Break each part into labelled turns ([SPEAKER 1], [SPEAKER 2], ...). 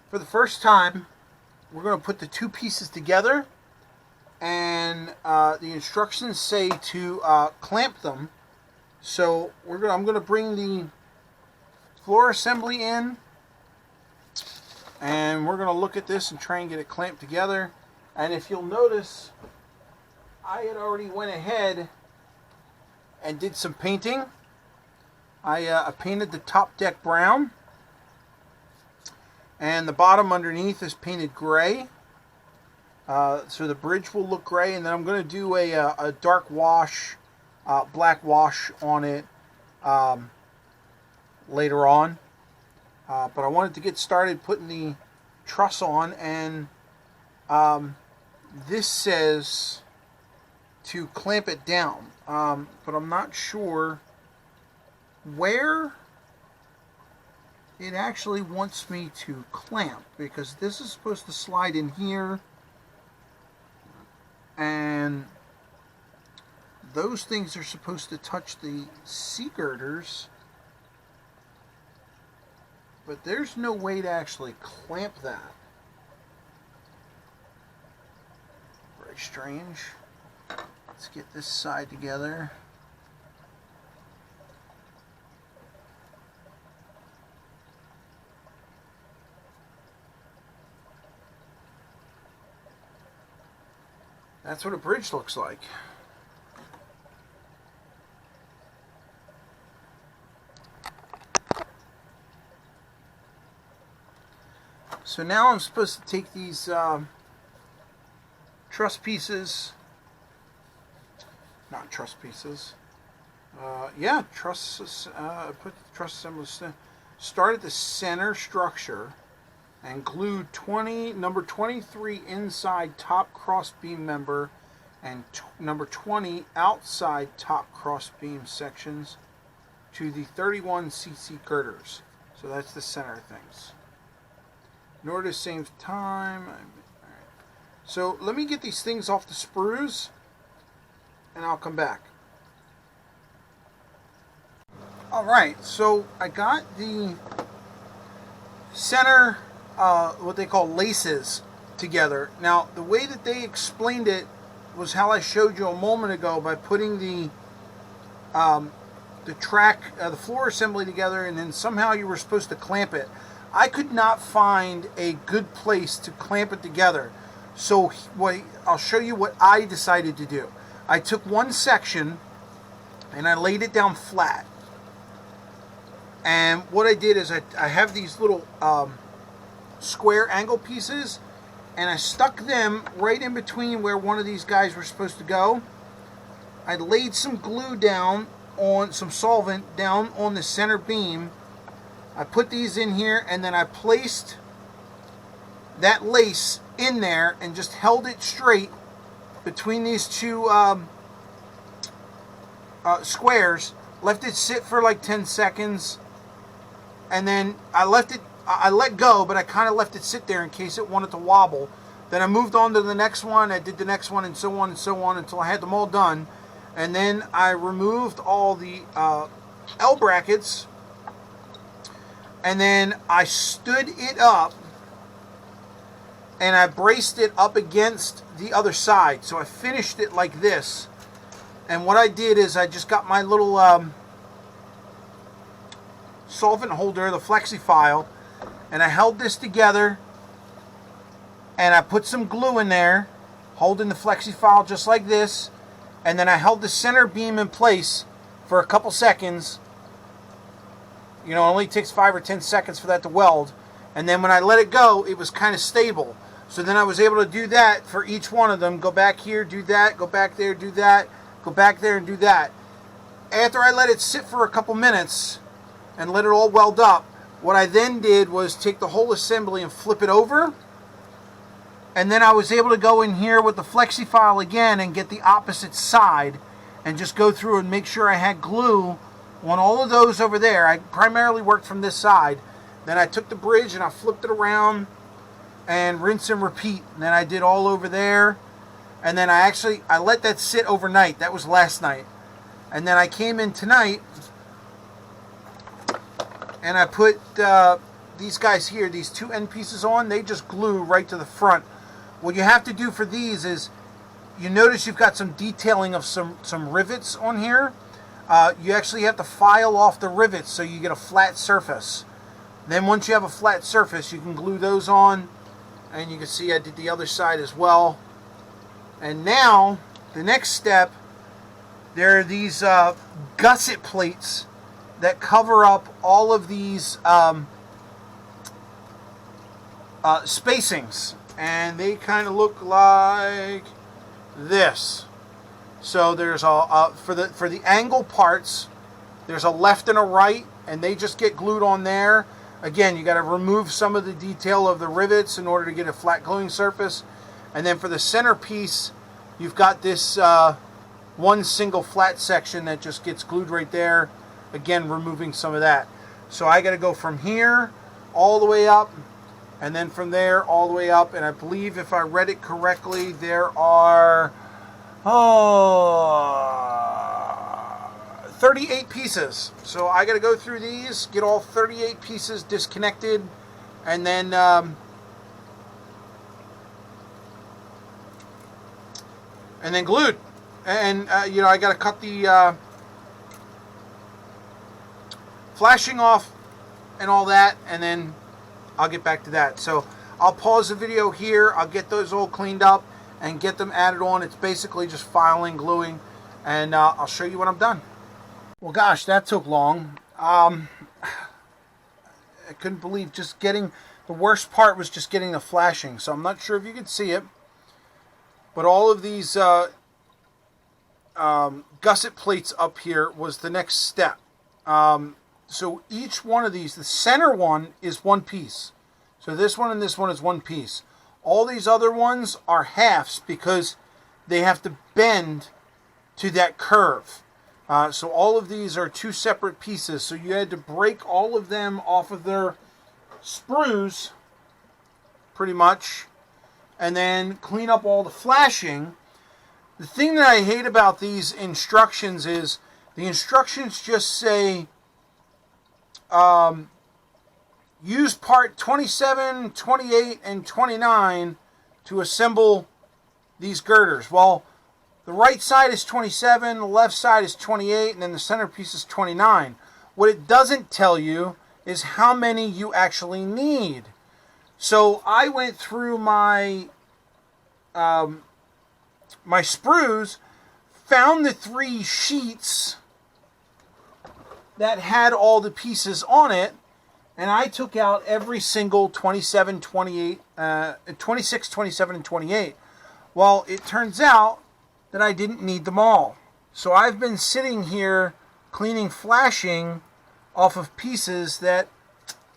[SPEAKER 1] For the first time, we're going to put the two pieces together, and the instructions say to clamp them. So I'm going to bring the floor assembly in, and we're going to look at this and try and get it clamped together. And if you'll notice, I had already went ahead and did some painting. I painted the top deck brown, and the bottom underneath is painted gray. So the bridge will look gray, and then I'm going to do a dark wash, black wash on it later on. But I wanted to get started putting the truss on, and this says to clamp it down, but I'm not sure where it actually wants me to clamp, because this is supposed to slide in here, and those things are supposed to touch the C girders, but there's no way to actually clamp that. Very strange. Let's get this side together. That's what a bridge looks like. So now I'm supposed to take these truss pieces, not truss pieces, yeah, trusses, put the truss assembly, start at the center structure and glue number 23 inside top cross beam member and number 20 outside top cross beam sections to the 31 cc girders. So that's the center of things. In order to save time, all right. So let me get these things off the sprues and I'll come back. Alright, so I got the center what they call laces together. Now the way that they explained it was how I showed you a moment ago, by putting the floor assembly together, and then somehow you were supposed to clamp it. I could not find a good place to clamp it together, so I'll show you what I decided to do. I took one section and I laid it down flat, and what I did is I have these little square angle pieces, and I stuck them right in between where one of these guys were supposed to go. I laid some glue down on some solvent down on the center beam. I put these in here, and then I placed that lace in there and just held it straight between these two squares. Left it sit for like 10 seconds, and then I let go, but I kind of left it sit there in case it wanted to wobble. Then I moved on to the next one. I did the next one, and so on and so on, until I had them all done. And then I removed all the L brackets, and then I stood it up and I braced it up against the other side. So I finished it like this. And what I did is I just got my little solvent holder, the flexi file, and I held this together, and I put some glue in there, holding the flexi file just like this, and then I held the center beam in place for a couple seconds. You know, it only takes 5 or 10 seconds for that to weld, and then when I let it go, it was kind of stable. So then I was able to do that for each one of them. Go back here, do that, go back there, do that, go back there and do that. After I let it sit for a couple minutes and let it all weld up, what I then did was take the whole assembly and flip it over, and then I was able to go in here with the flexi file again and get the opposite side and just go through and make sure I had glue on all of those over there. I primarily worked from this side. Then I took the bridge and I flipped it around and rinse and repeat. And then I did all over there, and then I let that sit overnight. That was last night. And then I came in tonight and I put the these guys here, these two end pieces on, they just glue right to the front. What you have to do for these is, you notice you've got some detailing of some rivets on here. You actually have to file off the rivets so you get a flat surface. Then once you have a flat surface, you can glue those on. And you can see I did the other side as well. And now, the next step, there are these gusset plates that cover up all of these spacings. And they kind of look like this. So there's for the angle parts, there's a left and a right, and they just get glued on there. Again, you got to remove some of the detail of the rivets in order to get a flat gluing surface. And then for the center piece, you've got this one single flat section that just gets glued right there. Again, removing some of that. So I got to go from here all the way up, and then from there all the way up. And I believe if I read it correctly, there are 38 pieces. So I got to go through these, get all 38 pieces disconnected, and then glued. And you know, I got to cut the flashing off and all that, and then I'll get back to that. So I'll pause the video here. I'll get those all cleaned up and get them added on. It's basically just filing, gluing, and I'll show you when I'm done. Well, gosh, that took long. I couldn't believe just getting, the worst part was just getting the flashing. So I'm not sure if you could see it, but all of these gusset plates up here was the next step. So each one of these, the center one is one piece. So this one and this one is one piece. All these other ones are halves because they have to bend to that curve. So all of these are two separate pieces. So you had to break all of them off of their sprues, pretty much, and then clean up all the flashing. The thing that I hate about these instructions is the instructions just say use part 27, 28, and 29 to assemble these girders. Well, the right side is 27, the left side is 28, and then the centerpiece is 29. What it doesn't tell you is how many you actually need. So I went through my my sprues, found the 3 sheets that had all the pieces on it, and I took out every single 27, 28, 26, 27, and 28. Well, it turns out that I didn't need them all. So I've been sitting here cleaning flashing off of pieces that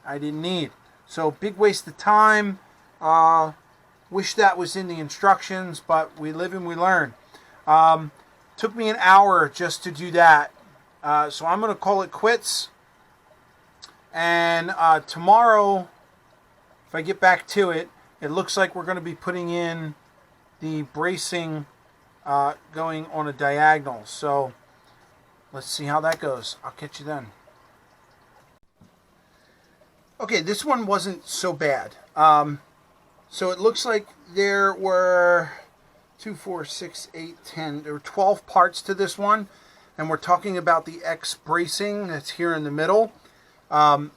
[SPEAKER 1] I didn't need. So big waste of time. Wish that was in the instructions, but we live and we learn. Took me an hour just to do that. So I'm going to call it quits. And tomorrow, if I get back to it, it looks like we're going to be putting in the bracing going on a diagonal. So let's see how that goes. I'll catch you then. Okay, this one wasn't so bad. So it looks like there were 2, 4, 6, 8, 10. There were 12 parts to this one. And we're talking about the X bracing that's here in the middle. I'm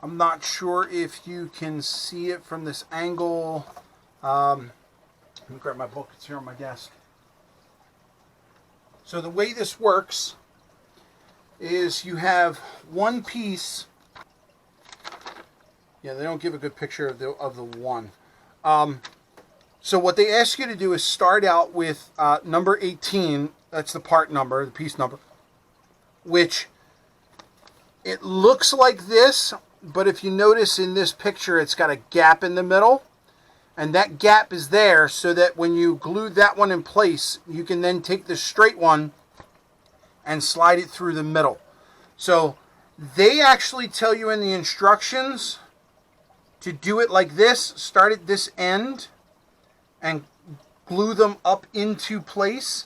[SPEAKER 1] not sure if you can see it from this angle. Let me grab my book. It's here on my desk. So the way this works is you have one piece. Yeah, they don't give a good picture of the one. So what they ask you to do is start out with number 18. That's the part number, the piece number, which it looks like this, but if you notice in this picture, it's got a gap in the middle, and that gap is there so that when you glue that one in place, you can then take the straight one and slide it through the middle. So they actually tell you in the instructions to do it like this. Start at this end and glue them up into place.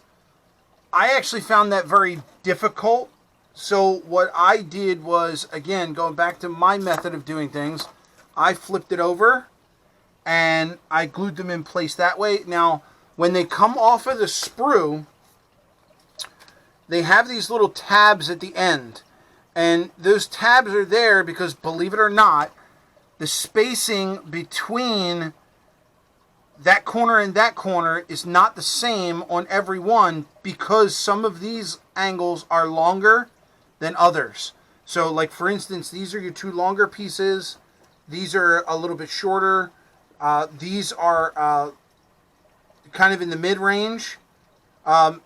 [SPEAKER 1] I actually found that very difficult. So what I did was, again, going back to my method of doing things, I flipped it over and I glued them in place that way. Now, when they come off of the sprue, they have these little tabs at the end. And those tabs are there because, believe it or not, the spacing between that corner and that corner is not the same on every one, because some of these angles are longer than others. So, like for instance, these are your two longer pieces. These are a little bit shorter. These are kind of in the mid-range.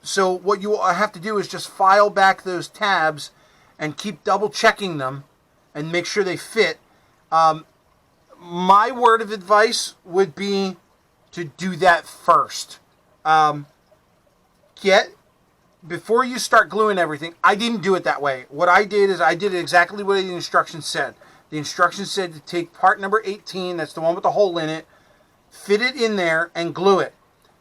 [SPEAKER 1] So what you have to do is just file back those tabs and keep double checking them and make sure they fit. My word of advice would be to do that first. Before you start gluing everything, I didn't do it that way. What I did is I did exactly what the instructions said. The instructions said to take part number 18, that's the one with the hole in it, fit it in there and glue it.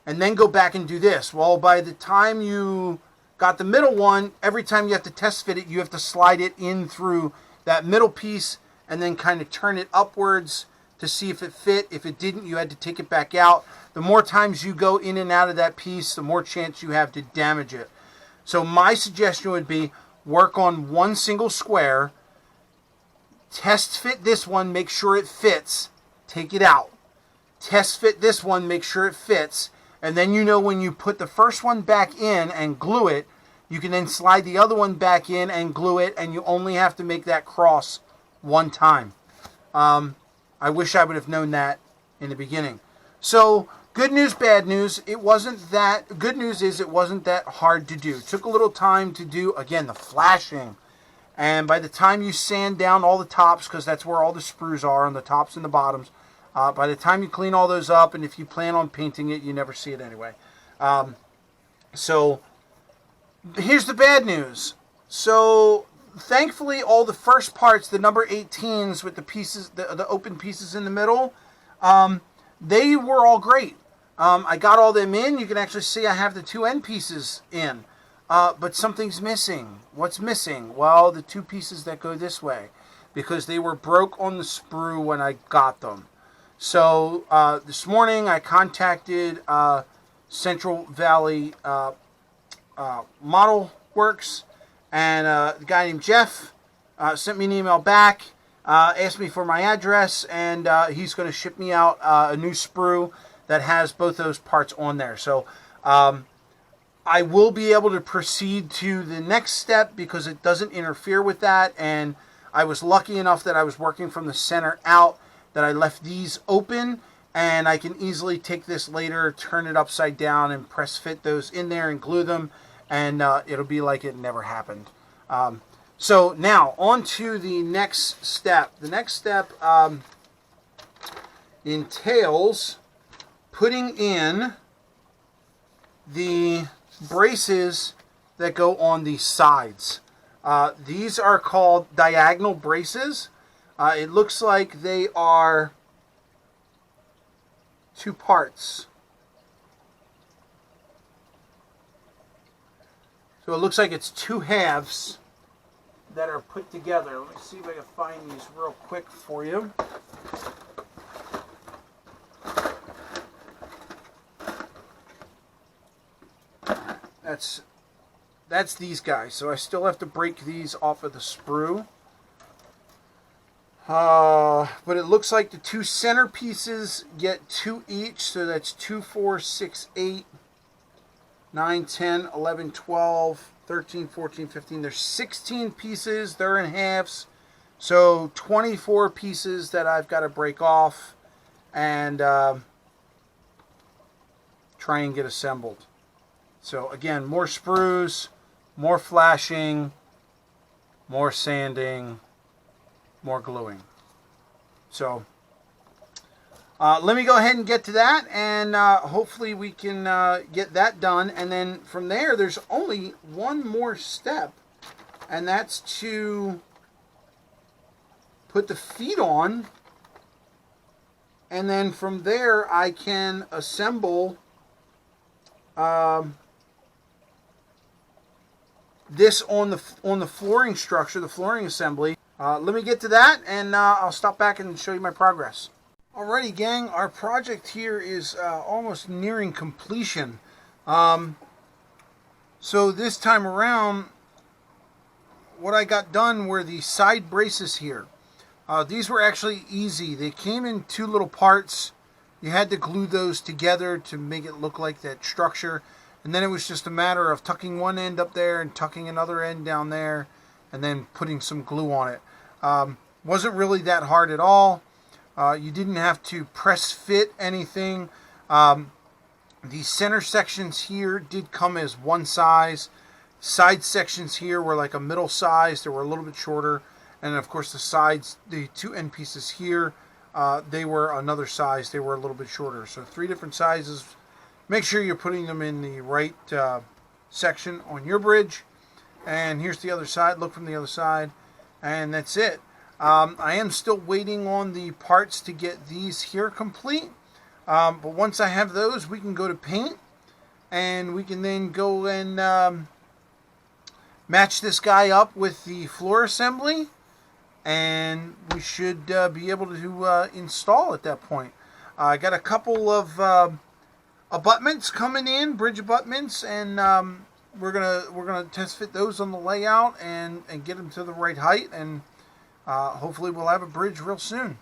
[SPEAKER 1] And then go back and do this. Well, by the time you got the middle one, every time you have to test fit it, you have to slide it in through that middle piece and then kind of turn it upwards to see if it fit. If it didn't, you had to take it back out. The more times you go in and out of that piece, the more chance you have to damage it. So my suggestion would be work on one single square, test fit this one, make sure it fits, take it out. Test fit this one, make sure it fits. And then you know when you put the first one back in and glue it, you can then slide the other one back in and glue it, and you only have to make that cross one time. I wish I would have known that in the beginning. So, good news, bad news. Good news is it wasn't that hard to do. It took a little time to do, again, the flashing. And by the time you sand down all the tops, because that's where all the sprues are, on the tops and the bottoms, by the time you clean all those up, and if you plan on painting it, you never see it anyway. So, here's the bad news. So, thankfully, all the first parts, the number 18s with the pieces, the open pieces in the middle, they were all great. I got all them in. You can actually see I have the two end pieces in. But something's missing. What's missing? Well, the two pieces that go this way, because they were broke on the sprue when I got them. So this morning I contacted Central Valley Model Works, and a guy named Jeff sent me an email back, asked me for my address, and he's going to ship me out a new sprue that has both those parts on there. So I will be able to proceed to the next step because it doesn't interfere with that, and I was lucky enough that I was working from the center out, that I left these open, and I can easily take this later, turn it upside down, and press fit those in there and glue them, and it'll be like it never happened. So now, on to the next step. The next step entails putting in the braces that go on the sides. These are called diagonal braces. It looks like they are two parts. So it looks like it's two halves that are put together. Let me see if I can find these real quick for you. That's these guys. So I still have to break these off of the sprue. But it looks like the two center pieces get 2 each, so that's 2, 4, 6, 8, 9, 10, 11, 12, 13, 14, 15. There's 16 pieces. They're in halves. So 24 pieces that I've got to break off and try and get assembled. So again, more sprues, more flashing, more sanding, more gluing. So let me go ahead and get to that, and hopefully we can get that done. And then from there, there's only one more step, and that's to put the feet on, and then from there I can assemble this on the flooring structure, the flooring assembly. Let me get to that, and I'll stop back and show you my progress. Alrighty, gang, our project here is almost nearing completion. So this time around, what I got done were the side braces here. These were actually easy. They came in 2 little parts. You had to glue those together to make it look like that structure. And then it was just a matter of tucking one end up there and tucking another end down there and then putting some glue on it. Wasn't really that hard at all. You didn't have to press fit anything. The center sections here did come as one size. Side sections here were like a middle size. They were a little bit shorter. And of course the sides, the 2 end pieces here, they were another size. They were a little bit shorter. So 3 different sizes. Make sure you're putting them in the right section on your bridge. And here's the other side. Look from the other side. And that's it. I am still waiting on the parts to get these here complete. But once I have those, we can go to paint. And we can then go and match this guy up with the floor assembly. And we should be able to install at that point. I got a couple of abutments coming in, bridge abutments, and we're gonna test fit those on the layout and get them to the right height, and hopefully we'll have a bridge real soon.